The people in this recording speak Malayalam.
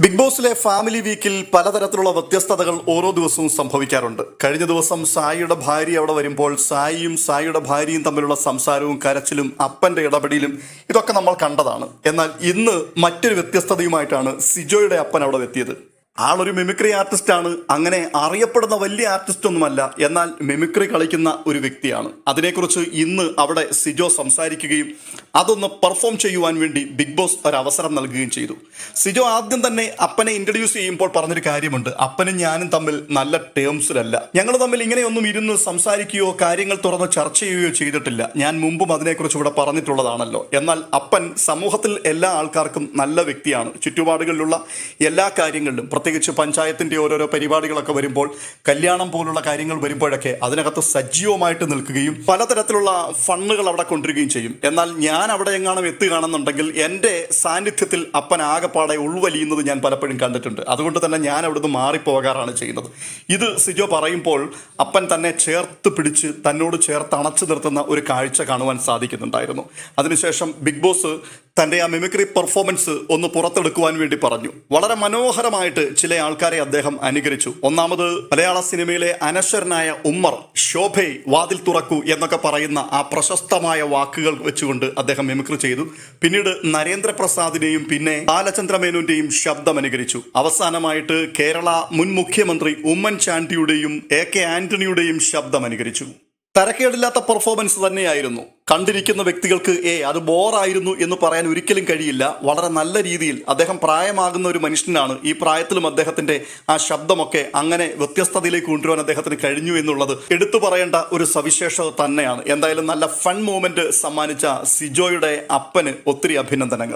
ബിഗ് ബോസിലെ ഫാമിലി വീക്കിൽ പലതരത്തിലുള്ള വ്യത്യസ്തതകൾ ഓരോ ദിവസവും സംഭവിക്കാറുണ്ട്. കഴിഞ്ഞ ദിവസം സായിയുടെ ഭാര്യ അവിടെ വരുമ്പോൾ സായിയുടെ ഭാര്യയും തമ്മിലുള്ള സംസാരവും കരച്ചിലും അപ്പന്റെ ഇടപെടലും ഇതൊക്കെ നമ്മൾ കണ്ടതാണ്. എന്നാൽ ഇന്ന് മറ്റൊരു വ്യത്യസ്തതയുമായിട്ടാണ് സിജോയുടെ അപ്പൻ അവിടെ എത്തിയത്. ആളൊരു മിമിക്രി ആർട്ടിസ്റ്റാണ്. അങ്ങനെ അറിയപ്പെടുന്ന വലിയ ആർട്ടിസ്റ്റ് ഒന്നുമല്ല, എന്നാൽ മിമിക്രി കളിക്കുന്ന ഒരു വ്യക്തിയാണ്. അതിനെക്കുറിച്ച് ഇന്ന് അവിടെ സിജോ സംസാരിക്കുകയും അതൊന്ന് പെർഫോം ചെയ്യുവാൻ വേണ്ടി ബിഗ് ബോസ് ഒരു അവസരം നൽകുകയും ചെയ്തു. സിജോ ആദ്യം തന്നെ അപ്പനെ ഇൻട്രൊഡ്യൂസ് ചെയ്യുമ്പോൾ പറഞ്ഞൊരു കാര്യമുണ്ട്. അപ്പനും ഞാനും തമ്മിൽ നല്ല ടേംസിലല്ല, ഞങ്ങൾ തമ്മിൽ ഇങ്ങനെയൊന്നും ഇരുന്ന് സംസാരിക്കുകയോ കാര്യങ്ങൾ തുറന്ന് ചർച്ച ചെയ്യുകയോ ചെയ്തിട്ടില്ല. ഞാൻ മുമ്പും അതിനെക്കുറിച്ച് ഇവിടെ പറഞ്ഞിട്ടുള്ളതാണല്ലോ. എന്നാൽ അപ്പൻ സമൂഹത്തിൽ എല്ലാ ആൾക്കാർക്കും നല്ല വ്യക്തിയാണ്. ചുറ്റുപാടുകളിലുള്ള എല്ലാ കാര്യങ്ങളിലും, പ്രത്യേകിച്ച് പഞ്ചായത്തിൻ്റെ ഓരോരോ പരിപാടികളൊക്കെ വരുമ്പോൾ, കല്യാണം പോലുള്ള കാര്യങ്ങൾ വരുമ്പോഴൊക്കെ അതിനകത്ത് സജീവമായിട്ട് നിൽക്കുകയും പലതരത്തിലുള്ള ഫണ്ണുകൾ അവിടെ കൊണ്ടുവരികയും ചെയ്യും. എന്നാൽ ഞാൻ അവിടെ എങ്ങാനും എത്തുകയാണെന്നുണ്ടെങ്കിൽ എൻ്റെ സാന്നിധ്യത്തിൽ അപ്പൻ ആകെപ്പാടെ ഉൾവലിയുന്നത് ഞാൻ പലപ്പോഴും കണ്ടിട്ടുണ്ട്. അതുകൊണ്ട് തന്നെ ഞാൻ അവിടുന്ന് മാറിപ്പോകാറാണ് ചെയ്യുന്നത്. ഇത് സിജോ പറയുമ്പോൾ അപ്പൻ തന്നെ ചേർത്ത് പിടിച്ച് തന്നോട് ചേർത്ത് അണച്ചു നിർത്തുന്ന ഒരു കാഴ്ച കാണുവാൻ സാധിക്കുന്നുണ്ടായിരുന്നു. അതിനുശേഷം ബിഗ് ബോസ് തൻ്റെ ആ മിമിക്രി പെർഫോമൻസ് ഒന്ന് പുറത്തെടുക്കുവാൻ വേണ്ടി പറഞ്ഞു. വളരെ മനോഹരമായിട്ട് ചില ആൾക്കാരെ അദ്ദേഹം അനുകരിച്ചു. ഒന്നാമത് മലയാള സിനിമയിലെ അനശ്വരനായ ഉമ്മർ, ശോഭേ വാതിൽ തുറക്കൂ എന്നൊക്കെ പറയുന്ന ആ പ്രശസ്തമായ വാക്കുകൾ വെച്ചുകൊണ്ട് അദ്ദേഹം മിമിക്രി ചെയ്തു. പിന്നീട് നരേന്ദ്രപ്രസാദിനെയും പിന്നെ ബാലചന്ദ്ര മേനോന്റെയും ശബ്ദം അനുകരിച്ചു. അവസാനമായിട്ട് കേരള മുൻ മുഖ്യമന്ത്രി ഉമ്മൻചാണ്ടിയുടെയും AK ആന്റണിയുടെയും ശബ്ദം അനുകരിച്ചു. തരക്കേടില്ലാത്ത പെർഫോമൻസ് തന്നെയായിരുന്നു. കണ്ടിരിക്കുന്ന വ്യക്തികൾക്ക് അത് ബോറായിരുന്നു എന്ന് പറയാൻ ഒരിക്കലും കഴിയില്ല. വളരെ നല്ല രീതിയിൽ അദ്ദേഹം പ്രായമാകുന്ന ഒരു മനുഷ്യനാണ്. ഈ പ്രായത്തിലും അദ്ദേഹത്തിന്റെ ആ ശബ്ദമൊക്കെ അങ്ങനെ വ്യത്യസ്തതയിലേക്ക് കൊണ്ടുവരാൻ അദ്ദേഹത്തിന് കഴിഞ്ഞു എന്നുള്ളത് എടുത്തു പറയേണ്ട ഒരു സവിശേഷത തന്നെയാണ്. എന്തായാലും നല്ല ഫൺ മൂമെന്റ് സമ്മാനിച്ച സിജോയുടെ അപ്പന് ഒത്തിരി അഭിനന്ദനങ്ങൾ.